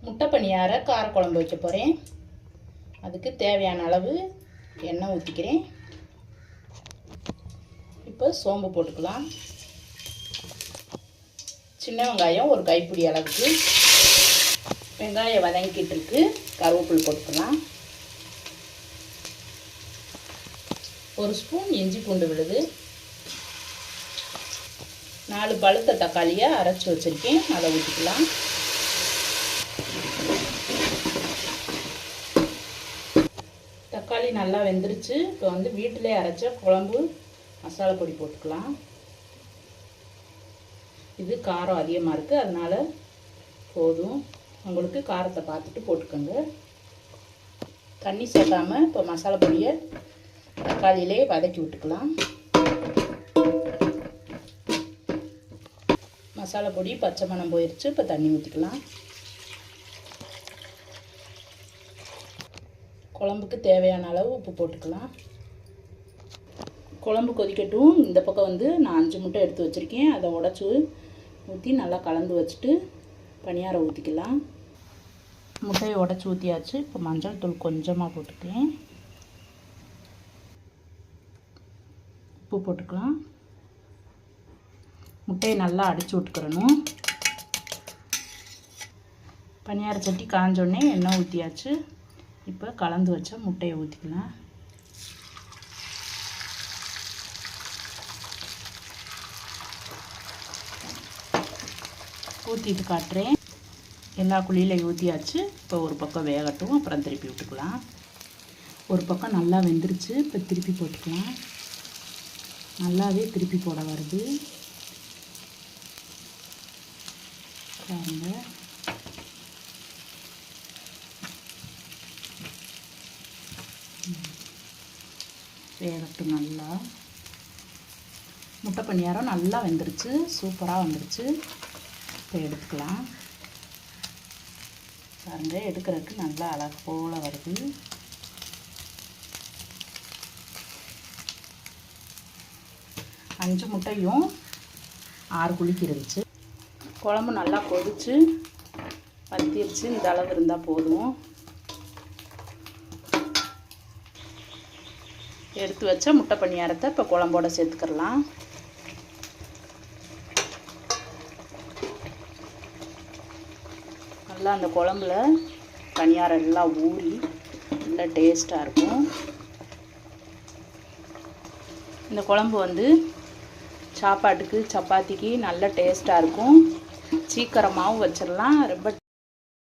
முட்டை பணியார காரக்குழம்பு வைக்க போகிறேன். அதுக்கு தேவையான அளவு எண்ணெய் ஊற்றிக்கிறேன். இப்போ சோம்பு போட்டுக்கலாம். சின்ன வெங்காயம் ஒரு கைப்பிடி அளவுக்கு. வெங்காயம் வதங்கிட்டு இருக்கு. கருவேப்பிலை போட்டுக்கலாம். ஒரு ஸ்பூன் இஞ்சி பூண்டு விழுது. 4 பழுத்த தக்காளியை அரைச்சி வச்சுருக்கேன், அதை ஊற்றிக்கலாம். தக்காளி நல்லா வெந்துருச்சு. இப்போ வீட்டிலே அரைச்ச குழம்பு மசாலா பொடி போட்டுக்கலாம். இது காரம் அதிகமாக இருக்குது, அதனால் போதும். உங்களுக்கு காரத்தை பார்த்துட்டு போட்டுக்கோங்க. தண்ணி சேர்க்காமல் இப்போ மசாலா பொடியை தக்காளியிலே வதக்கி விட்டுக்கலாம். மசாலா பொடி பச்சை மணம் போயிடுச்சு. இப்போ தண்ணி ஊற்றிக்கலாம். குழம்புக்கு தேவையான அளவு உப்பு போட்டுக்கலாம். குழம்பு கொதிக்கட்டும். இந்த பக்கம் நான் 5 முட்டை எடுத்து வச்சுருக்கேன், அதை உடச்சி ஊற்றி நல்லா கலந்து வச்சுட்டு பணியாரம் ஊற்றிக்கலாம். முட்டையை உடச்சி ஊற்றியாச்சு. இப்போ மஞ்சள் தூள் கொஞ்சமாக போட்டுக்கலாம். உப்பு போட்டுக்கலாம். முட்டையை நல்லா அடித்து விட்டுக்கிறணும். பணியார சட்டி காஞ்சோடனே எண்ணெய் ஊற்றியாச்சு. இப்போ கலந்து வச்ச முட்டையை ஊற்றிக்கலாம். ஊற்றிட்டு காட்டுறேன். எல்லா குழியிலையும் ஊற்றியாச்சு. இப்போ ஒரு பக்கம் வேகட்டும், அப்புறம் திருப்பி விட்டுக்கலாம். ஒரு பக்கம் நல்லா வெந்துருச்சு. இப்போ திருப்பி போட்டுக்கலாம். நல்லாவே திருப்பி போட வருது பாருங்க. வேகட்டும் நல்லா. முட்டை பணியாரம் நல்லா வெந்துருச்சு, சூப்பராக வந்துருச்சு. இப்போ எடுத்துக்கலாம். பாருங்க, எடுக்கிறதுக்கு நல்லா அழகு போல் வருது. அஞ்சு முட்டையும் 6 குழிக்கு இருந்துச்சு. குழம்பு நல்லா கொதிச்சு வத்திருச்சு. இந்த அளவு இருந்தால் போதும். எடுத்து வச்ச முட்டை பணியாரத்தை இப்போ குழம்போட சேர்த்துக்கலாம். நல்லா அந்த குழம்புல பணியாரம் எல்லாம் ஊறி நல்லா டேஸ்ட்டாக இருக்கும். இந்த குழம்பு சாப்பாட்டுக்கு சப்பாத்திக்கு நல்ல டேஸ்ட்டாக இருக்கும். சீக்கிரமாகவும் வச்சிடலாம். ரொம்ப